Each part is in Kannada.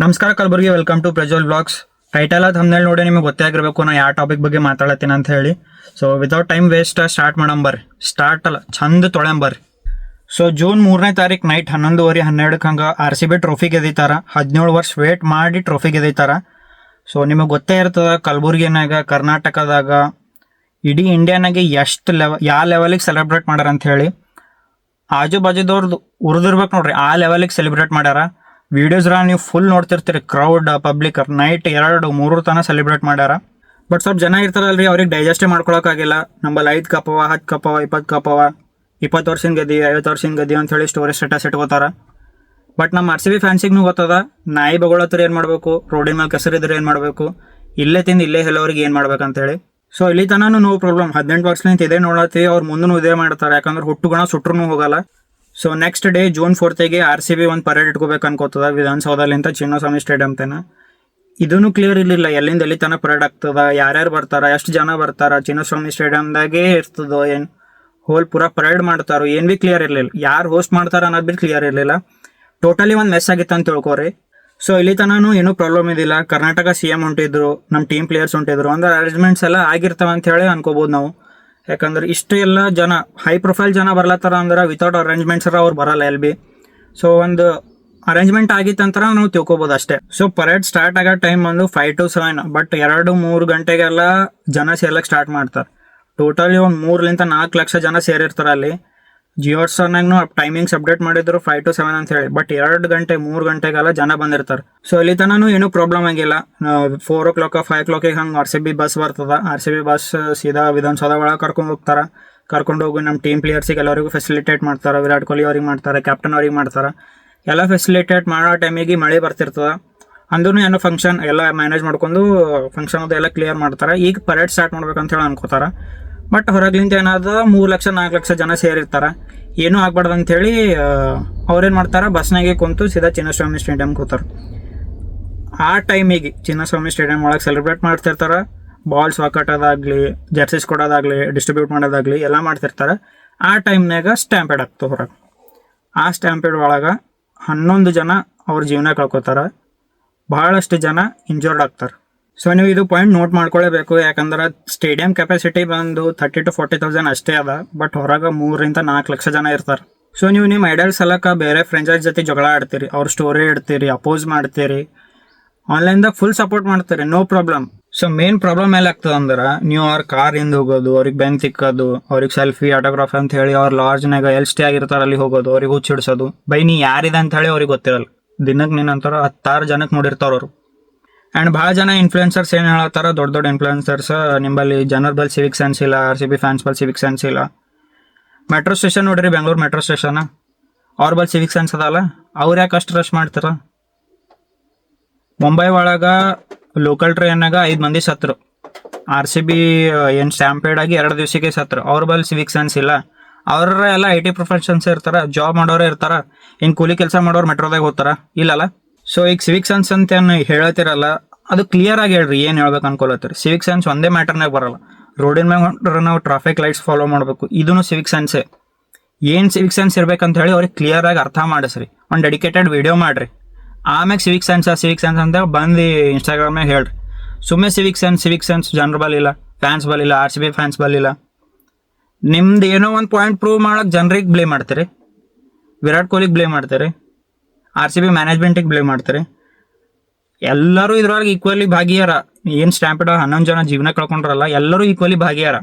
ನಮಸ್ಕಾರ Kalaburagi, welcome to Prajwal blogs. Title thumbnail ನೋಡಿ ನಿಮಗೆ ಗೊತ್ತೇ ಆಗಿರಬೇಕು ನಾ ಯಾವ ಟಾಪಿಕ್ ಬಗ್ಗೆ ಮಾತಾಡತ್ತೀನಿ ಅಂತ ಹೇಳಿ. So without time waste start ಮಾಡಂಬರ್ರಿ. ಸ್ಟಾರ್ಟ್ ಅಲ್ಲ, ಚಂದ ತೊಳೆಂಬರ್ರಿ. ಸೊ ಜೂನ್ 3ನೇ ತಾರೀಕು ನೈಟ್ 11:30 12 ಹಂಗೆ RCB ಟ್ರೋಫಿ ಗೆದೀತಾರ. 17 ವರ್ಷ ವೇಟ್ ಮಾಡಿ ಟ್ರೋಫಿ ಗೆದೀತಾರ. ಸೊ ನಿಮಗೆ ಗೊತ್ತೇ ಇರ್ತದ, ಕಲಬುರ್ಗಿನಾಗ, ಕರ್ನಾಟಕದಾಗ, ಇಡೀ ಇಂಡಿಯಾನಾಗೆ ಎಷ್ಟು ಯಾವ ಲೆವೆಲಿಗೆ ಸೆಲೆಬ್ರೇಟ್ ಮಾಡ್ಯಾರ ಅಂತ ಹೇಳಿ. ಆಜು ಬಾಜುದವ್ರದ್ದು ಉರಿದಿರ್ಬೇಕು ನೋಡ್ರಿ, ಆ ಲೆವೆಲಿಗೆ ಸೆಲೆಬ್ರೇಟ್ ಮಾಡ್ಯಾರ. ವಿಡಿಯೋಸ್ರ ನೀವು ಫುಲ್ ನೋಡ್ತಿರ್ತೀರಿ, ಕ್ರೌಡ್ ಪಬ್ಲಿಕ್ ನೈಟ್ 2-3 ತನಕ ಸೆಲೆಬ್ರೇಟ್ ಮಾಡ್ಯಾರ. ಬಟ್ ಸ್ವಲ್ಪ ಜನ ಇರ್ತಾರಲ್ರಿ, ಅವ್ರಿಗೆ ಡೈಜೆಸ್ಟೇ ಮಾಡ್ಕೊಳಕ್ಕಾಗಿಲ್ಲ. ನಮ್ಮಲ್ಲಿ 5 ಕಪ್ ಅವ, 10 ಕಪ್ ಅವ, 20 ಕಪ್ ಅವ, 20 ವರ್ಷದ ಗದಿ, 50 ವರ್ಷದ ಗದಿ ಅಂತ ಹೇಳಿ ಸ್ಟೋರೇಜ್ ಸ್ಟೇಟಸ್ ಇಟ್ಕೋತಾರ. ಬಟ್ ನಮ್ಮ RCB ಫ್ಯಾನ್ಸಿಗೂ ಗೊತ್ತದ, ನಾಯಿ ಬಗೊಳತ್ರ ಏನು ಮಾಡಬೇಕು, ರೋಡಿನ ಮೇಲೆ ಕೆಸರಿದ್ರೆ ಏನು ಮಾಡಬೇಕು, ಇಲ್ಲೇ ತಿಂದು ಇಲ್ಲೇ ಹೇಳೋರಿಗೆ ಏನು ಮಾಡ್ಬೇಕಂತೇಳಿ. ಸೊ ಇಲ್ಲಿ ತನೂ ನೋ ಪ್ರಾಬ್ಲಮ್. 18 ವರ್ಷದಿಂದ ಇದೇ ನೋಡತ್ತೀವಿ, ಅವ್ರು ಮುಂದೂ ಇದೇ ಮಾಡ್ತಾರೆ. ಯಾಕಂದ್ರೆ ಹುಟ್ಟುಗುಣ ಸುಟ್ರೂ ಹೋಗಲ್ಲ. ಸೊ ನೆಕ್ಸ್ಟ್ ಡೇ ಜೂನ್ 4ಗೆ RCB ಒಂದು ಪರೇಡ್ ಇಟ್ಕೋಬೇಕು ಅನ್ಕೋತದ ವಿಧಾನಸೌಧಲಿಂತ ಚಿನ್ನಸ್ವಾಮಿ ಸ್ಟೇಡಿಯಂ ತನ. ಇದೂ ಕ್ಲಿಯರ್ ಇರಲಿಲ್ಲ, ಎಲ್ಲಿಂದ ಎಲ್ಲಿ ತನಕ ಪರೇಡ್ ಆಗ್ತದ, ಯಾರ್ಯಾರು ಬರ್ತಾರ, ಎಷ್ಟು ಜನ ಬರ್ತಾರ, ಚಿನ್ನಸ್ವಾಮಿ ಸ್ಟೇಡಿಯಂದಾಗೇ ಇರ್ತದೋ ಏನು, ಹೋಲ್ ಪೂರಾ ಪರೇಡ್ ಮಾಡ್ತಾರೋ ಏನು ಭೀ ಕ್ಲಿಯರ್ ಇರಲಿಲ್ಲ. ಯಾರು ಹೋಸ್ಟ್ ಮಾಡ್ತಾರ ಅನ್ನೋದು ಭೀ ಕ್ಲಿಯರ್ ಇರಲಿಲ್ಲ. ಟೋಟಲಿ ಒಂದು ಮೆಸ್ ಆಗಿತ್ತು ಅಂತ ತಿಳ್ಕೊರಿ. ಸೊ ಇಲ್ಲಿ ತನೂ ಏನೂ ಪ್ರಾಬ್ಲಮ್ ಇದಿಲ್ಲ. ಕರ್ನಾಟಕ CM ಹೊಂಟಿದ್ರು, ನಮ್ಮ ಟೀಮ್ ಪ್ಲೇಯರ್ಸ್ ಹೊಂಟಿದ್ರು, ಅಂದ್ರೆ ಅರೇಂಜ್ಮೆಂಟ್ಸ್ ಎಲ್ಲ ಆಗಿರ್ತಾವ ಅಂತ ಹೇಳಿ ಅನ್ಕೋಬೋದು ನಾವು. ಯಾಕಂದ್ರೆ ಇಷ್ಟು ಎಲ್ಲ ಜನ ಹೈ ಪ್ರೊಫೈಲ್ ಜನ ಬರ್ಲತ್ತಾರ ಅಂದ್ರೆ ವಿತೌಟ್ ಅರೇಂಜ್ಮೆಂಟ್ಸ್ ಅವ್ರು ಬರಲ್ಲ ಎಲ್ ಬಿ. ಸೊ ಒಂದು ಅರೇಂಜ್ಮೆಂಟ್ ಆಗಿತ್ತಂತರ ನಾವು ತಿಳ್ಕೊಬೋದು ಅಷ್ಟೇ. ಸೊ ಪರೇಡ್ ಸ್ಟಾರ್ಟ್ ಆಗೋ ಟೈಮ್ ಒಂದು 5 to 7, ಬಟ್ 2-3 ಗಂಟೆಗೆಲ್ಲ ಜನ ಸೇರ್ಲಕ್ಕೆ ಸ್ಟಾರ್ಟ್ ಮಾಡ್ತಾರೆ. ಟೋಟಲಿ ಒಂದು 3-4 ಲಕ್ಷ ಜನ ಸೇರಿರ್ತಾರೆ ಅಲ್ಲಿ. ಜಿಯೋ ಸರ್ನಾಗೂ ಟೈಮಿಂಗ್ಸ್ ಅಪ್ಡೇಟ್ ಮಾಡಿದ್ರು 5 to 7 ಅಂತ ಹೇಳಿ. ಬಟ್ 2-3 ಗಂಟೆಗೆಲ್ಲ ಜನ ಬಂದಿರ್ತಾರೆ. ಸೊ ಇಲ್ಲಿ ತನೂ ಏನೂ ಪ್ರಾಬ್ಲಮ್ ಆಗಿಲ್ಲ. 4 o'clock 5 o'clock ಹಂಗೆ RCB ಬಸ್ ಬರ್ತದ. RCB ಬಸ್ ಸೀದಾ ವಿಧಾನಸೌಧ ಒಳಗೆ ಕರ್ಕೊಂಡು ಹೋಗ್ತಾರೆ. ಕರ್ಕೊಂಡು ಹೋಗಿ ನಮ್ಮ ಟೀಮ್ ಪ್ಲೇಯರ್ಸಿಗೆ ಎಲ್ಲರಿಗೂ ಫೆಸಿಲಿಟೇಟ್ ಮಾಡ್ತಾರೆ. ವಿರಾಟ್ ಕೊಹ್ಲಿ ಅವ್ರಿಗೆ ಮಾಡ್ತಾರೆ, ಕ್ಯಾಪ್ಟನ್ ಅವ್ರಿಗೆ ಮಾಡ್ತಾರೆ. ಎಲ್ಲ ಫೆಸಿಲಿಟೇಟ್ ಮಾಡೋ ಟೈಮಿಗೆ ಮಳೆ ಬರ್ತಿರ್ತದೆ. ಅಂದ್ರೂ ಏನೋ ಫಂಕ್ಷನ್ ಎಲ್ಲ ಮ್ಯಾನೇಜ್ ಮಾಡ್ಕೊಂಡು ಫಂಕ್ಷನ್ ಅದು ಎಲ್ಲ ಕ್ಲಿಯರ್ ಮಾಡ್ತಾರೆ. ಈಗ ಪರೇಡ್ ಸ್ಟಾರ್ಟ್ ಮಾಡ್ಬೇಕಂತ ಹೇಳಿ ಅನ್ಕೋತಾರೆ. ಬಟ್ ಹೊರಗ್ಲಿಂದ ಏನಾದ 3-4 ಲಕ್ಷ ಜನ ಸೇರಿರ್ತಾರೆ. ಏನೂ ಆಗ್ಬಾರ್ದು ಅಂಥೇಳಿ ಅವ್ರೇನು ಮಾಡ್ತಾರೆ, ಬಸ್ನಾಗೆ ಕುಂತು ಸೀದಾ ಚಿನ್ನಸ್ವಾಮಿ ಸ್ಟೇಡಿಯಂ ಕೂತಾರೆ. ಆ ಟೈಮಿಗೆ ಚಿನ್ನಸ್ವಾಮಿ ಸ್ಟೇಡಿಯಂ ಒಳಗೆ ಸೆಲೆಬ್ರೇಟ್ ಮಾಡ್ತಿರ್ತಾರೆ. ಬಾಲ್ಸ್ ಹಾಕೋದಾಗಲಿ, ಜರ್ಸಿಸ್ ಕೊಡೋದಾಗಲಿ, ಡಿಸ್ಟ್ರಿಬ್ಯೂಟ್ ಮಾಡೋದಾಗಲಿ ಎಲ್ಲ ಮಾಡ್ತಿರ್ತಾರೆ. ಆ ಟೈಮ್ನಾಗ ಸ್ಟ್ಯಾಂಪೇಡ್ ಆಗ್ತದೆ ಹೊರಗೆ. ಆ ಸ್ಟ್ಯಾಂಪೇಡ್ ಒಳಗೆ 11 ಜನ ಅವ್ರ ಜೀವನ ಕಳ್ಕೊತಾರೆ. ಭಾಳಷ್ಟು ಜನ ಇಂಜರ್ಡ್ ಆಗ್ತಾರೆ. ಸೊ ನೀವು ಇದು ಪಾಯಿಂಟ್ ನೋಟ್ ಮಾಡ್ಕೊಳ್ಳೇಬೇಕು. ಯಾಕಂದ್ರೆ ಸ್ಟೇಡಿಯಂ ಕೆಪಾಸಿಟಿ ಬಂದು 30,000 to 40,000 ಅಷ್ಟೇ ಅದ. ಬಟ್ ಹೊರಗೆ 3-4 ಲಕ್ಷ ಜನ ಇರ್ತಾರೆ. ಸೊ ನೀವು ನಿಮ್ಮ ಐಡಲ್ ಸಲಕ್ಕೆ ಬೇರೆ ಫ್ರೆಂಚೈಸ್ ಜೊತೆ ಜಗಳ ಆಡ್ತೀರಿ, ಅವ್ರ ಸ್ಟೋರಿ ಇಡ್ತೀರಿ, ಅಪೋಸ್ ಮಾಡ್ತೀರಿ, ಆನ್ಲೈನ್ದಾಗ ಫುಲ್ ಸಪೋರ್ಟ್ ಮಾಡ್ತೀರಿ, no problem. So main problem ಎಲ್ಲ ಆಗ್ತದೆ ಅಂದ್ರೆ, ನೀವು ಅವ್ರ ಕಾರಿಂದ ಹೋಗೋದು, ಅವ್ರಿಗೆ ಬೆನ್ ತಿಕ್ಕೋದು, ಅವ್ರಿಗೆ ಸೆಲ್ಫಿ ಆಟೋಗ್ರಾಫ್ ಅಂತ ಹೇಳಿ ಅವ್ರ ಲಾಡ್ಜ್ನಾಗ ಎಲ್ಲಿ ಸ್ಟೇ ಆಗಿರ್ತಾರೆ ಅಲ್ಲಿ ಹೋಗೋದು, ಅವ್ರಿಗೆ ಹುಚ್ಚಿಡ್ಸೋದು. ಬೈ ನೀ ಯಾರಿದೆ ಅಂತ ಹೇಳಿ ಅವ್ರಿಗೆ ಗೊತ್ತಿರಲ್ಲ. ದಿನಕ್ಕೆ ನೀನಂತರ 10 ಜನಕ್ಕೆ ನೋಡಿರ್ತಾರ ಅವರು. ಆ್ಯಂಡ್ ಭಾಳ ಜನ ಇನ್ಫ್ಲುಯೆನ್ಸರ್ಸ್ ಏನು ಹೇಳತ್ತಾರ, ದೊಡ್ಡ ಇನ್ಫ್ಲುಯೆನ್ಸರ್ಸ್, ನಿಮ್ಮಲ್ಲಿ ಜನರ ಬಲ್ಲಿ ಸಿವಿಕ್ ಸೆನ್ಸ್ ಇಲ್ಲ, RCB ಫ್ಯಾನ್ಸ್ ಬಲ್ಲಿ ಸಿವಿಕ್ ಸೆನ್ಸ್ ಇಲ್ಲ. ಮೆಟ್ರೋ ಸ್ಟೇಷನ್ ನೋಡ್ರಿ, ಬೆಂಗಳೂರು ಮೆಟ್ರೋ ಸ್ಟೇಷನ್, ಅವ್ರ ಬಲ್ಲಿ ಸಿವಿಕ್ ಸೆನ್ಸ್ ಅದಲ್ಲ, ಅವ್ರು ಯಾಕೆ ಅಷ್ಟು ರಶ್ ಮಾಡ್ತಾರ? ಮುಂಬೈ ಒಳಗೆ ಲೋಕಲ್ ಟ್ರೈನ್ನಾಗ 5 ಮಂದಿ ಸತ್ರು. RCB ಏನು ಸ್ಟ್ಯಾಂಪೇಡ್ ಆಗಿ 2 ದಿವಸಕ್ಕೆ ಸತ್ರು. ಅವ್ರ ಬಲ್ಲಿ ಸಿವಿಕ್ ಸೆನ್ಸ್ ಇಲ್ಲ. ಅವ್ರ ಎಲ್ಲ IT ಪ್ರೊಫೆಷನ್ಸ್ ಇರ್ತಾರೆ, ಜಾಬ್ ಮಾಡೋರೇ ಇರ್ತಾರೆ. ಇನ್ನು ಕೂಲಿ ಕೆಲಸ ಮಾಡೋರು ಮೆಟ್ರೋದಾಗ ಹೋಗ್ತಾರ? ಇಲ್ಲಲ್ಲ. ಸೊ ಈಗ ಸಿವಿಕ್ ಸೆನ್ಸ್ ಅಂತ ಏನು ಹೇಳತ್ತಿರಲ್ಲ, ಅದು ಕ್ಲಿಯರ್ ಆಗಿ ಹೇಳ್ರಿ ಏನು ಹೇಳ್ಬೇಕು ಅನ್ಕೊಳತ್ತೀರಿ. ಸಿವಿಕ್ ಸೆನ್ಸ್ ಒಂದೇ ಮ್ಯಾಟರ್ನಾಗ ಬರಲ್ಲ. ರೋಡಿನ ಮ್ಯಾಗ ಹೊಂಟ್ರೆ ನಾವು ಟ್ರಾಫಿಕ್ ಲೈಟ್ಸ್ ಫಾಲೋ ಮಾಡಬೇಕು, ಇದೂ ಸಿವಿಕ್ ಸೆನ್ಸೇ. ಏನು ಸಿವಿಕ್ ಸೆನ್ಸ್ ಇರ್ಬೇಕಂತ ಹೇಳಿ ಅವ್ರಿಗೆ ಕ್ಲಿಯರ್ ಆಗಿ ಅರ್ಥ ಮಾಡಿಸ್ರಿ. ಒಂದು ಡೆಡಿಕೇಟೆಡ್ ವಿಡಿಯೋ ಮಾಡಿರಿ. ಆಮ್ಯಾಗ ಸಿವಿಕ್ ಸೆನ್ಸ್ ಅಂತ ಬಂದು ಇನ್ಸ್ಟಾಗ್ರಾಮ್ನಾಗ ಹೇಳ್ರಿ. ಸುಮ್ಮನೆ ಸಿವಿಕ್ ಸೆನ್ಸ್ ಜನರ ಬಲ್ಲಿಲ್ಲ, ಫ್ಯಾನ್ಸ್ ಬಲ್ಲಿಲ್ಲ, RCB ಫ್ಯಾನ್ಸ್ ಬಲ್ಲಿಲ್ಲ. ನಿಮ್ದು ಏನೋ ಒಂದು ಪಾಯಿಂಟ್ ಪ್ರೂವ್ ಮಾಡೋಕೆ ಜನರಿಗೆ ಬ್ಲೇಮ್ ಮಾಡ್ತೀರಿ, ವಿರಾಟ್ ಕೊಹ್ಲಿಗೆ ಬ್ಲೇಮ್ ಮಾಡ್ತೀರಿ, RCB ಮ್ಯಾನೇಜ್ಮೆಂಟಿಗೆ ಬ್ಲೇಮ್ ಮಾಡ್ತಾರೆ. ಎಲ್ಲರೂ ಇದ್ರೊಳಗೆ ಈಕ್ವಲಿ ಭಾಗಿಯಾರ. ಏನು ಸ್ಟ್ಯಾಂಪೇಡ್ 11 ಜನ ಜೀವನ ಕಳ್ಕೊಂಡ್ರಲ್ಲ, ಎಲ್ಲರೂ ಈಕ್ವಲಿ ಭಾಗಿಯಾರ.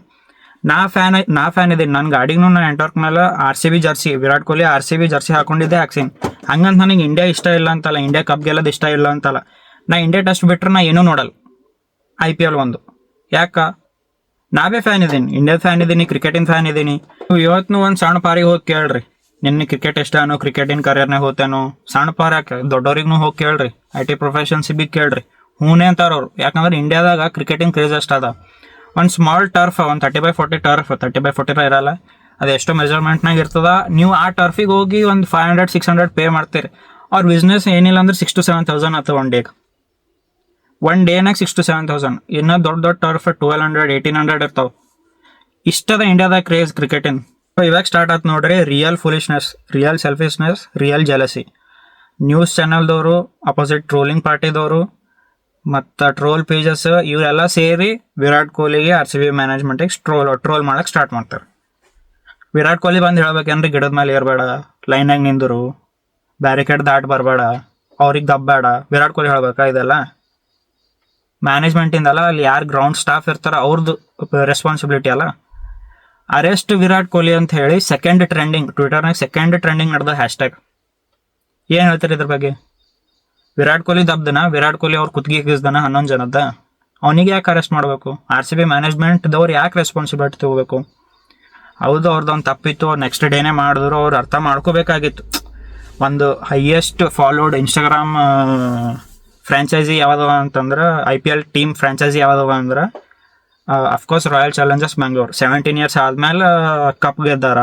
ನಾ ಫ್ಯಾನ್ ಇದ್ದೀನಿ. ನನ್ನ ಗಾಡಿಗೂ ನಾನು ನೆಟ್ವರ್ಕ್ ಮೇಲೆ RCB jersey, Virat Kohli RCB jersey ಹಾಕೊಂಡಿದ್ದೆ ಹಾಕ್ಸೀನಿ. ಹಂಗಂತ ನನಗೆ ಇಂಡಿಯಾ ಇಷ್ಟ ಇಲ್ಲ ಅಂತಲ್ಲ, ಇಂಡಿಯಾ ಕಪ್ ಗೆಲ್ಲೋದು ಇಷ್ಟ ಇಲ್ಲ ಅಂತಲ್ಲ. ನಾ ಇಂಡಿಯಾ ಟೆಸ್ಟ್ ಬಿಟ್ರೆ ನಾ ಏನೂ ನೋಡಲ್ಲ. IPL ಒಂದು ಯಾಕ, ನಾವೇ ಫ್ಯಾನ್ ಇದ್ದೀನಿ, ಇಂಡಿಯಾ ಫ್ಯಾನ್ ಇದ್ದೀನಿ, ಕ್ರಿಕೆಟಿನ ಫ್ಯಾನ್ ಇದ್ದೀನಿ. ಇವತ್ತು ಒಂದು ಸಣ್ಣ ಪಾರಿಗೆ ಹೋಗಿ ಕೇಳ್ರಿ, ನಿನ್ನೆ ಕ್ರಿಕೆಟ್ ಎಷ್ಟಾನೋ, ಕ್ರಿಕೆಟಿನ ಕರಿಯರ್ನಾಗ ಹೋತೇನೋ. ಸಣ್ಣ ಪಾರ ಯಾಕೆ, ದೊಡ್ಡವ್ರಿಗೂ ಹೋಗಿ ಕೇಳ್ರಿ, IT ಪ್ರೊಫೆಷನ್ಸಿಗೆ ಕೇಳ್ರಿ, ಹೂನೇ ಅಂತಾರವ್ರು. ಯಾಕಂದ್ರೆ ಇಂಡಿಯಾದಾಗ ಕ್ರಿಕೆಟಿಂಗ್ ಕ್ರೇಜ್ ಅಷ್ಟು ಅದ. ಒಂದು ಸ್ಮಾಲ್ ಟರ್ಫ್, ಒಂದು 30x40 ಟರ್ಫ್, 30x40 ಇರಲ್ಲ, ಅದು ಎಷ್ಟೋ ಮೆಜರ್ಮೆಂಟ್ನಾಗ ಇರ್ತದ. ನೀವು ಆ ಟರ್ಫಿಗೆ ಹೋಗಿ ಒಂದು 500-600 ಪೇ ಮಾಡ್ತೀರಿ. ಅವ್ರ ಬಿಸ್ನೆಸ್ ಏನಿಲ್ಲ ಅಂದ್ರೆ 6,000 to 7,000 ಆಗ್ತದೆ ಒನ್ ಡೇಗೆ. ಒನ್ ಡೇನಾಗ 6,000 to 7,000. ಇನ್ನೂ ದೊಡ್ಡ ಟರ್ಫ್ 1,200-1,800 ಇರ್ತಾವೆ. ಇಷ್ಟದ ಇಂಡಿಯಾದಾಗ ಕ್ರೇಜ್ ಕ್ರಿಕೆಟಿನ. ಇವಾಗ ಸ್ಟಾರ್ಟ್ ಆಯ್ತು ನೋಡ್ರಿ, real foolishness, real selfishness, real jealousy. News ಚಾನಲ್ದವರು, ಅಪೋಸಿಟ್ ಟ್ರೋಲಿಂಗ್ ಪಾರ್ಟಿದವರು ಮತ್ತು ಟ್ರೋಲ್ ಪೇಜಸ್ ಇವರೆಲ್ಲ ಸೇರಿ ವಿರಾಟ್ ಕೊಹ್ಲಿಗೆ RCB ಮ್ಯಾನೇಜ್ಮೆಂಟಿಗೆ ಟ್ರೋಲ್ ಮಾಡಕ್ಕೆ ಸ್ಟಾರ್ಟ್ ಮಾಡ್ತಾರೆ. ವಿರಾಟ್ ಕೊಹ್ಲಿ ಬಂದು ಹೇಳ್ಬೇಕೇನ್ರಿ, ಗಿಡದ ಮೇಲೆ ಏರ್ಬೇಡ, ಲೈನಾಗ ನಿಂದರು, ಬ್ಯಾರಿಕೇಡ್ ದಾಟ್ ಬರಬೇಡ, ಅವ್ರಿಗೆ ದಬ್ಬಬೇಡ, ವಿರಾಟ್ ಕೊಹ್ಲಿ ಹೇಳ್ಬೇಕಾ ಇದೆಲ್ಲ? ಮ್ಯಾನೇಜ್ಮೆಂಟಿಂದಲ್ಲ, ಅಲ್ಲಿ ಯಾರು ಗ್ರೌಂಡ್ ಸ್ಟಾಫ್ ಇರ್ತಾರೋ ಅವ್ರದ್ದು ರೆಸ್ಪಾನ್ಸಿಬಿಲಿಟಿ ಅಲ್ಲ. ಅರೆಸ್ಟ್ ವಿರಾಟ್ ಕೊಹ್ಲಿ ಅಂತ ಹೇಳಿ ಟ್ವಿಟರ್ನಾಗ ಸೆಕೆಂಡ್ ಟ್ರೆಂಡಿಂಗ್ ನಡೆದ ಹ್ಯಾಶ್ಟ್ಯಾಗ್. ಏನು ಹೇಳ್ತಾರೆ ಇದ್ರ ಬಗ್ಗೆ? ವಿರಾಟ್ ಕೊಹ್ಲಿ ದಬ್ದನ, ವಿರಾಟ್ ಕೊಹ್ಲಿ ಅವ್ರ ಕುತ್ತಿಗೆಗಿಸ್ದನ 11 ಜನದ, ಅವನಿಗೆ ಯಾಕೆ ಅರೆಸ್ಟ್ ಮಾಡಬೇಕು? RCB ಮ್ಯಾನೇಜ್ಮೆಂಟ್ದವ್ರು ಯಾಕೆ ರೆಸ್ಪಾನ್ಸಿಬಿಲಿಟಿ ತಗೋಬೇಕು? ಹೌದು, ಅವ್ರದ್ದೊಂದು ತಪ್ಪಿತ್ತು, ನೆಕ್ಸ್ಟ್ ಡೇನೇ ಮಾಡಿದ್ರು, ಅವ್ರು ಅರ್ಥ ಮಾಡ್ಕೋಬೇಕಾಗಿತ್ತು. ಒಂದು ಹೈಯೆಸ್ಟ್ ಫಾಲೋಡ್ ಇನ್ಸ್ಟಾಗ್ರಾಮ್ ಫ್ರ್ಯಾಂಚೈಸಿ ಯಾವುದವ ಅಂತಂದ್ರೆ, IPL ಟೀಮ್ ಫ್ರ್ಯಾಂಚೈಸಿ ಯಾವುದವ ಅಂದ್ರೆ of course royal Challengers Bangalore. 17 years ಆದ್ಮೇಲೆ ಕಪ್ ಗೆದ್ದಾರ.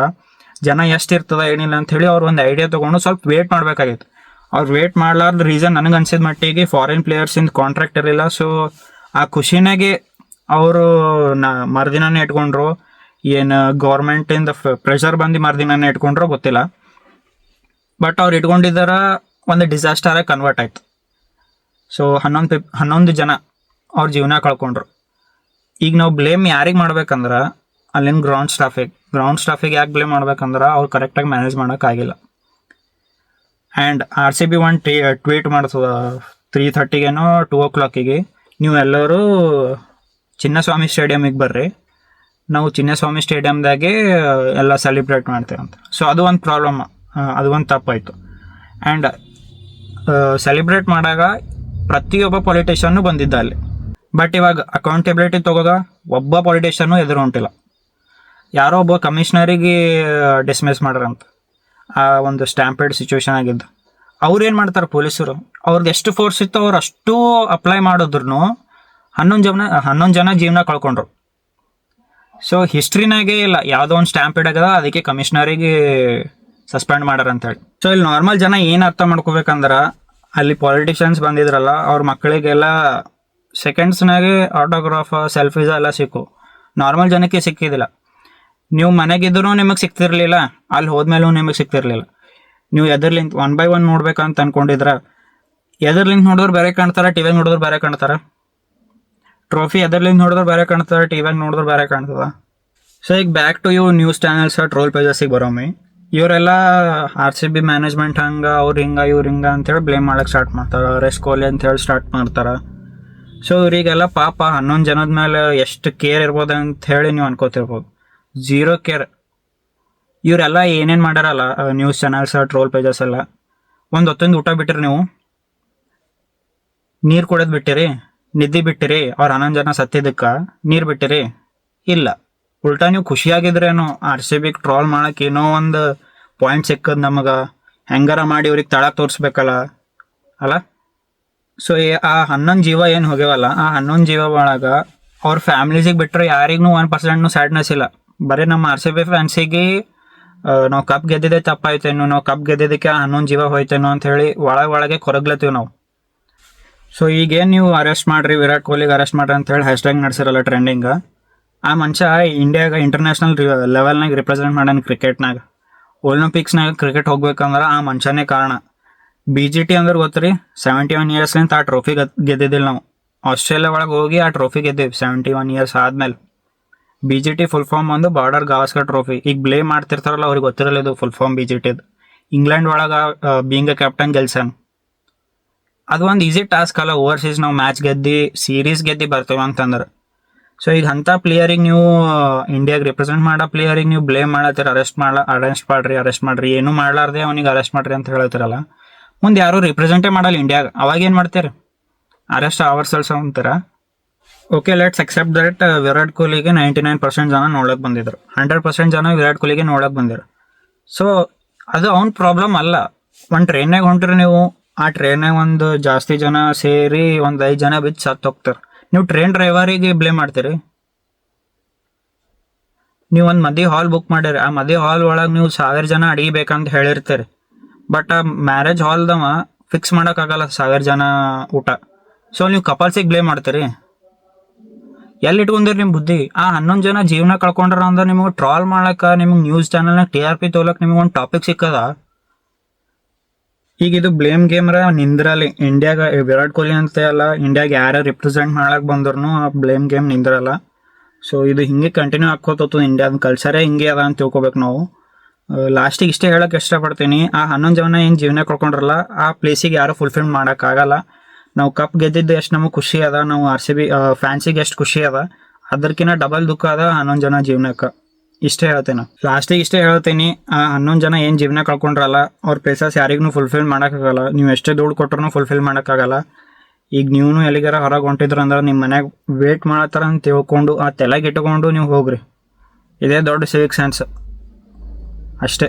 ಜನ ಎಷ್ಟಿರ್ತದ ಏನಿಲ್ಲ ಅಂತ ಹೇಳಿ ಅವ್ರು ಒಂದು ಐಡಿಯಾ ತೊಗೊಂಡು ಸ್ವಲ್ಪ ವೇಟ್ ಮಾಡಬೇಕಾಗಿತ್ತು. ಅವ್ರು ವೇಟ್ ಮಾಡಲಾರ್ದ ರೀಸನ್ ನನಗೆ ಅನ್ಸಿದ ಮಟ್ಟಿಗೆ ಫಾರಿನ್ ಪ್ಲೇಯರ್ಸಿಂದ ಕಾಂಟ್ರಾಕ್ಟ್ ಇರಲಿಲ್ಲ. ಸೊ ಆ ಖುಷಿನಾಗೆ ಅವರು ಮರುದಿನನೇ ಇಟ್ಕೊಂಡ್ರು, ಏನು ಗೌರ್ಮೆಂಟಿಂದ ಪ್ರೆಷರ್ ಬಂದು ಮರುದಿನನೇ ಇಟ್ಕೊಂಡ್ರು ಗೊತ್ತಿಲ್ಲ. ಬಟ್ ಅವ್ರು ಇಟ್ಕೊಂಡಿದ್ದಾರ ಒಂದು ಡಿಸಾಸ್ಟರಾಗಿ ಕನ್ವರ್ಟ್ ಆಯ್ತು. ಸೊ 11 ಜನ ಅವ್ರ ಜೀವನ ಕಳ್ಕೊಂಡ್ರು. ಈಗ ನಾವು ಬ್ಲೇಮ್ ಯಾರಿಗೆ ಮಾಡ್ಬೇಕಂದ್ರೆ ಅಲ್ಲಿನ ಗ್ರೌಂಡ್ ಸ್ಟಾಫಿಗೆ ಯಾಕೆ ಬ್ಲೇಮ್ ಮಾಡ್ಬೇಕಂದ್ರೆ ಅವ್ರು ಕರೆಕ್ಟಾಗಿ ಮ್ಯಾನೇಜ್ ಮಾಡೋಕ್ಕಾಗಿಲ್ಲ. ಆ್ಯಂಡ್ RCB ಒಂದು ಟ್ವೀಟ್ ಮಾಡ್ತದ 3:30ಗೇನೋ 2 o'clockಗೆ, ನೀವು ಎಲ್ಲರೂ ಚಿನ್ನಸ್ವಾಮಿ ಸ್ಟೇಡಿಯಮಿಗೆ ಬರ್ರಿ, ನಾವು ಚಿನ್ನಸ್ವಾಮಿ ಸ್ಟೇಡಿಯಮ್ದಾಗೆ ಎಲ್ಲ ಸೆಲಿಬ್ರೇಟ್ ಮಾಡ್ತೇವೆ ಅಂತ. ಸೊ ಅದು ಒಂದು ಪ್ರಾಬ್ಲಮ್, ಅದು ಒಂದು ತಪ್ಪಾಯಿತು. ಆ್ಯಂಡ್ ಸೆಲಿಬ್ರೇಟ್ ಮಾಡಾಗ ಪ್ರತಿಯೊಬ್ಬ ಪೊಲಿಟಿಷಿಯನ್ನು ಬಂದಿದ್ದ ಅಲ್ಲಿ. ಬಟ್ ಇವಾಗ ಅಕೌಂಟಬಿಲಿಟಿ ತಗೋಗ ಒಬ್ಬ ಪೊಲಿಟಿಷಿಯನ್ನು ಎದುರು ಹೊಂಟಿಲ್ಲ. ಯಾರೋ ಒಬ್ಬ ಕಮಿಷನರಿಗೆ ಡಿಸ್ಮಿಸ್ ಮಾಡ್ರಂತ, ಆ ಒಂದು ಸ್ಟ್ಯಾಂಪೇಡ್ ಸಿಚುವೇಶನ್ ಆಗಿದ್ದು. ಅವ್ರು ಏನು ಮಾಡ್ತಾರೆ ಪೊಲೀಸರು, ಅವ್ರದ್ದು ಎಷ್ಟು ಫೋರ್ಸ್ ಇತ್ತು ಅವ್ರು ಅಷ್ಟು ಅಪ್ಲೈ ಮಾಡಿದ್ರು 11 ಜನ ಜೀವನ ಕಳ್ಕೊಂಡ್ರು. ಸೊ ಹಿಸ್ಟ್ರಿನಾಗೆ ಇಲ್ಲ, ಯಾವುದೋ ಒಂದು ಸ್ಟ್ಯಾಂಪೇಡ್ ಆಗದ ಅದಕ್ಕೆ ಕಮಿಷನರಿಗೆ ಸಸ್ಪೆಂಡ್ ಮಾಡ್ಯಾರ ಅಂತೇಳಿ. ಸೊ ಇಲ್ಲಿ ನಾರ್ಮಲ್ ಜನ ಏನು ಅರ್ಥ ಮಾಡ್ಕೋಬೇಕಂದ್ರೆ, ಅಲ್ಲಿ ಪಾಲಿಟಿಷಿಯನ್ಸ್ ಬಂದಿದ್ರಲ್ಲ ಅವ್ರ ಮಕ್ಕಳಿಗೆಲ್ಲ ಸೆಕೆಂಡ್ಸ್ನಾಗೆ ಆಟೋಗ್ರಾಫ್ ಸೆಲ್ಫೀಸ್ ಎಲ್ಲ ಸಿಕ್ಕು. ನಾರ್ಮಲ್ ಜನಕ್ಕೆ ಸಿಕ್ಕಿದಿಲ್ಲ. ನೀವು ಮನೆಗಿದ್ರೂ ನಿಮಗೆ ಸಿಗ್ತಿರ್ಲಿಲ್ಲ, ಅಲ್ಲಿ ಹೋದ್ಮೇಲೂ ನಿಮಗೆ ಸಿಗ್ತಿರ್ಲಿಲ್ಲ. ನೀವು ಎದರ್ಲಿಂತ 1 by 1 ನೋಡ್ಬೇಕಂತ ಅನ್ಕೊಂಡಿದ್ರೆ, ಎದರ್ಲಿಂತ ನೋಡಿದ್ರೆ ಬೇರೆ ಕಾಣ್ತಾರೆ, ಟಿವಿಯಾಗ ನೋಡಿದ್ರೆ ಬೇರೆ ಕಾಣ್ತಾರೆ. ಟ್ರೋಫಿ ಎದರ್ಲಿಂತ ನೋಡಿದ್ರೆ ಬೇರೆ ಕಾಣ್ತಾರೆ, ಟಿವಿಯಾಗ ನೋಡಿದ್ರೆ ಬೇರೆ ಕಾಣ್ತದ. ಸೊ ಈಗ ಬ್ಯಾಕ್ ಟು ಇವು ನ್ಯೂಸ್ ಚಾನಲ್ಸ್ ಟ್ರೋಲ್ ಪೇಜಸ್ಸಿಗೆ ಬರೋಮಿ. ಇವರೆಲ್ಲ RCB ಮ್ಯಾನೇಜ್ಮೆಂಟ್ ಹಂಗೆ, ಅವ್ರು ಹಿಂಗೆ ಇವ್ರು ಹಿಂಗೆ ಅಂತೇಳಿ ಬ್ಲೇಮ್ ಮಾಡಕ್ಕೆ ಸ್ಟಾರ್ಟ್ ಮಾಡ್ತಾರೆ. ಅರೆಸ್ಟ್ ಕೊಹ್ಲಿ ಅಂತೇಳಿ ಸ್ಟಾರ್ಟ್ ಮಾಡ್ತಾರೆ. ಸೊ ಇವರಿಗೆಲ್ಲ ಪಾಪ 11 ಜನದ ಮೇಲೆ ಎಷ್ಟು ಕೇರ್ ಇರ್ಬೋದು ಅಂತ ಹೇಳಿ ನೀವು ಅನ್ಕೋತಿರ್ಬೋದು. 0 ಕೇರ್. ಇವರೆಲ್ಲ ಏನೇನು ಮಾಡ್ಯಾರಲ್ಲ ನ್ಯೂಸ್ ಚಾನಲ್ಸ್ ಟ್ರೋಲ್ ಪೇಜಸ್ ಎಲ್ಲ, ಒಂದು ಹೊತ್ತೊಂದು ಊಟ ಬಿಟ್ಟಿರಿ, ನೀವು ನೀರು ಕುಡಿಯೋದು ಬಿಟ್ಟಿರಿ, ನಿದ್ದೆ ಬಿಟ್ಟಿರಿ. ಅವ್ರು 11 ಜನ ಸತ್ತಿದ್ದಕ್ಕೆ ನೀರು ಬಿಟ್ಟಿರಿ? ಇಲ್ಲ. ಉಲ್ಟಾ ನೀವು ಖುಷಿಯಾಗಿದ್ರೇನೋ RCBಗೆ ಟ್ರೋಲ್ ಮಾಡೋಕೆ ಏನೋ ಒಂದು ಪಾಯಿಂಟ್ ಸಿಕ್ಕದು ನಮಗೆ, ಹೆಂಗಾರ ಮಾಡಿ ಇವ್ರಿಗೆ ತಳಕ್ಕೆ ತೋರಿಸ್ಬೇಕಲ್ಲ ಅಲ್ಲ. ಸೊ ಆ 11 ಜೀವ ಏನು ಹೋಗ್ಯವಲ್ಲ, ಆ 11 ಜೀವ ಒಳಗೆ ಅವ್ರ ಫ್ಯಾಮಿಲೀಸಿಗೆ ಬಿಟ್ಟರೆ ಯಾರಿಗೂ 1% ಸ್ಯಾಡ್ನೆಸ್ ಇಲ್ಲ. ಬರೀ ನಮ್ಮ RCB ಫ್ಯಾನ್ಸಿಗೆ ನಾವು ಕಪ್ ಗೆದ್ದಿದ್ದೆ ತಪ್ಪಾಯ್ತೇನೋ, ನಾವು ಕಪ್ ಗೆದ್ದಿದ್ದಕ್ಕೆ 11 ಜೀವ ಹೋಯ್ತೇನೋ ಅಂತ ಹೇಳಿ ಒಳಗೆ ಕೊರಗ್ಲತ್ತೀವಿ ನಾವು. ಸೊ ಈಗೇನು ನೀವು ಅರೆಸ್ಟ್ ಮಾಡಿರಿ, ವಿರಾಟ್ ಕೊಹ್ಲಿಗೆ ಅರೆಸ್ಟ್ ಮಾಡ್ರಿ ಅಂತ ಹೇಳಿ ಹ್ಯಾಶ್ಟ್ಯಾಗ್ ನಡೆಸಿರಲ್ಲ ಟ್ರೆಂಡಿಂಗ್, ಆ ಮನುಷ್ಯ ಇಂಡಿಯಾಗ ಇಂಟರ್ನ್ಯಾಷನಲ್ ಲೆವೆಲ್ನಾಗ ರಿಪ್ರೆಸೆಂಟ್ ಮಾಡ್ಯಾನ ಕ್ರಿಕೆಟ್ನಾಗ. ಒಲಿಂಪಿಕ್ಸ್ನಾಗ ಕ್ರಿಕೆಟ್ ಹೋಗ್ಬೇಕಂದ್ರೆ ಆ ಮನುಷ್ಯನೇ ಕಾರಣ. BGT ಅಂದ್ರೆ ಗೊತ್ತ್ರಿ, 71 ಇಯರ್ಸ್ಲಿಂತ ಆ ಟ್ರೋಫಿ ಗೆದ್ದಿದ್ದಿಲ್ಲ ನಾವು. ಆಸ್ಟ್ರೇಲಿಯಾ ಒಳಗೆ ಹೋಗಿ ಆ ಟ್ರೋಫಿ ಗೆದ್ದೀವಿ 71 ಇಯರ್ಸ್ ಆದ್ಮೇಲೆ. BGT ಫುಲ್ ಫಾರ್ಮ್ ಒಂದು ಬಾರ್ಡರ್ ಗವಾಸ್ಕರ್ ಟ್ರೋಫಿ. ಈಗ ಬ್ಲೇಮ್ ಮಾಡ್ತಿರ್ತಾರಲ್ಲ ಅವ್ರಿಗೆ ಗೊತ್ತಿರಲ್ಲ ಇದು ಫುಲ್ ಫಾರ್ಮ್ BGTದು. ಇಂಗ್ಲೆಂಡ್ ಒಳಗೆ ಬೀಂಗ್ ಎ ಕ್ಯಾಪ್ಟನ್ ಗೆಲ್ಸನ್. ಅದು ಒಂದು ಈಸಿ ಟಾಸ್ಕ್ ಅಲ್ಲ. ಓವರ್ಸೀಸ್ ನಾವು ಮ್ಯಾಚ್ ಗೆದ್ದು ಸೀರೀಸ್ ಗೆದ್ದು ಬರ್ತೇವೆ ಅಂತಂದ್ರೆ. ಸೊ ಈಗ ಅಂಥ ಪ್ಲೇಯರಿಗೆ ನೀವು ಇಂಡಿಯಾಗೆ ರಿಪ್ರೆಸೆಂಟ್ ಮಾಡೋ ಪ್ಲೇಯರಿಗೆ ನೀವು ಬ್ಲೇಮ್ ಮಾಡತ್ತೀರ, ಅರೆಸ್ಟ್ ಮಾಡ್ರಿ ಏನೂ ಮಾಡ್ಲಾರ್ದೆ ಅವನಿಗೆ ಅರೆಸ್ಟ್ ಮಾಡ್ರಿ ಅಂತ ಹೇಳ್ತಿರಲ್ಲ. ಮುಂದೆ ಯಾರು ರಿಪ್ರೆಸೆಂಟೇ ಮಾಡಲ್ಲ ಇಂಡಿಯಾಗೆ, ಅವಾಗ ಏನು ಮಾಡ್ತೀರಿ? ಅರೆಸ್ಟ್ ಅವರ್ಸಲ್ಸ್ ಅಂತೀರ. Okay, let's accept that Virat ಕೊಹ್ಲಿಗೆ 99% ಜನ ನೋಡೋಕೆ ಬಂದಿದ್ರು, 100% ಜನ ವಿರಾಟ್ ಕೊಹ್ಲಿಗೆ ನೋಡೋಕೆ ಬಂದಿರು. ಸೊ ಅದು ಅವ್ನ ಪ್ರಾಬ್ಲಮ್ ಅಲ್ಲ. ಒಂದು ಟ್ರೈನ್ನಾಗ ಹೊಂಟ್ರಿ ನೀವು, ಆ ಟ್ರೈನ್ನಾಗ ಒಂದು ಜಾಸ್ತಿ ಜನ ಸೇರಿ ಒಂದು 5 ಜನ ಬಿದ್ದು ಸತ್ತು ಹೋಗ್ತಾರೆ. ನೀವು ಟ್ರೈನ್ ಡ್ರೈವರಿಗೆ ಬ್ಲೇಮ್ ಮಾಡ್ತೀರಿ? ನೀವು ಒಂದು ಮದುವೆ ಹಾಲ್ ಬುಕ್ ಮಾಡಿರಿ, ಆ ಮದುವೆ ಹಾಲ್ ಒಳಗೆ ನೀವು 1000 ಜನ ಅಡಿಗೆ ಬೇಕಂತ ಹೇಳಿರ್ತೀರಿ. ಬಟ್ ಆ ಮ್ಯಾರೇಜ್ ಹಾಲ್ದವ ಫಿಕ್ಸ್ ಮಾಡೋಕ್ಕಾಗಲ್ಲ 1000 ಜನ ಊಟ. ಸೊ ನೀವು ಕಪಲ್ಸಿಗೆ ಬ್ಲೇಮ್ ಮಾಡ್ತೀರಿ? ಎಲ್ಲಿ ಇಟ್ಕೊಂಡಿರಿ ನಿಮ್ಮ ಬುದ್ಧಿ? ಆ 11 ಜನ ಜೀವನ ಕಳ್ಕೊಂಡ್ರ ಅಂದ್ರೆ ನಿಮಗೆ ಟ್ರಾಲ್ ಮಾಡಕ್ಕೆ, ನಿಮಗೆ ನ್ಯೂಸ್ ಚಾನಲ್ನಾಗ TRP ತೋಲಕ್ಕೆ ನಿಮಗೆ ಒಂದು ಟಾಪಿಕ್ ಸಿಕ್ಕದ. ಈಗ ಇದು ಬ್ಲೇಮ್ ಗೇಮ್ರ ನಿಂದ್ರಲ್ಲಿ ಇಂಡಿಯಾಗ ವಿರಾಟ್ ಕೊಹ್ಲಿ ಅಂತ ಅಲ್ಲ, ಇಂಡಿಯಾಗ ಯಾರು ರಿಪ್ರೆಸೆಂಟ್ ಮಾಡಕ್ ಬಂದ್ರು ಆ ಬ್ಲೇಮ್ ಗೇಮ್ ನಿಂದ್ರಲ್ಲ. ಸೊ ಇದು ಹಿಂಗೆ ಕಂಟಿನ್ಯೂ ಆಕ್ಕೋತತ್ತು, ಇಂಡಿಯಾದ ಕಲ್ಚರೇ ಹಿಂಗೆ ಅದ ಅಂತ ತಿಳ್ಕೊಬೇಕು ನಾವು. ಲಾಸ್ಟಿಗೆ ಇಷ್ಟೇ ಹೇಳಕ್ಕೆ ಇಷ್ಟಪಡ್ತೀನಿ, ಆ 11 ಜನ ಏನು ಜೀವನ ಕಳ್ಕೊಂಡ್ರಲ್ಲ ಆ ಪ್ಲೇಸಿಗೆ ಯಾರು ಫುಲ್ಫಿಲ್ ಮಾಡೋಕ್ಕಾಗಲ್ಲ. ನಾವು ಕಪ್ ಗೆದ್ದಿದ್ದು ಎಷ್ಟು ನಮಗೆ ಖುಷಿ ಅದ, ನಾವು RCB ಫ್ಯಾನ್ಸಿಗೆ ಎಷ್ಟು ಖುಷಿ ಅದ, ಅದಕ್ಕಿಂತ ಡಬಲ್ ದುಃಖ ಅದ 11 ಜನ ಜೀವನಕ್ಕೆ. ಇಷ್ಟೇ ಹೇಳ್ತೇನೆ, ಲಾಸ್ಟಿಗೆ ಇಷ್ಟೇ ಹೇಳ್ತೀನಿ, ಆ 11 ಜನ ಏನು ಜೀವನ ಕಳ್ಕೊಂಡ್ರಲ್ಲ ಅವ್ರ ಪ್ಲೇಸಸ್ ಯಾರಿಗೂ ಫುಲ್ಫಿಲ್ ಮಾಡೋಕ್ಕಾಗಲ್ಲ. ನೀವು ಎಷ್ಟೇ ದುಡ್ಡು ಕೊಟ್ಟರು ಫುಲ್ಫಿಲ್ ಮಾಡೋಕ್ಕಾಗಲ್ಲ. ಈಗ ನೀವು ಎಲ್ಲಿಗಾರ ಹೊರಗೆ ಹೊಂಟಿದ್ರು ಅಂದ್ರೆ ನಿಮ್ಮ ಮನ್ಯಾಗ ವೇಟ್ ಮಾಡತ್ತಾರ ಅಂತ ತಿಳ್ಕೊಂಡು ಆ ತಲೆಗೆ ಇಟ್ಕೊಂಡು ನೀವು ಹೋಗ್ರಿ. ಇದೇ ದೊಡ್ಡ ಸಿವಿಕ್ ಸೆನ್ಸ್ ಅಷ್ಟೇ.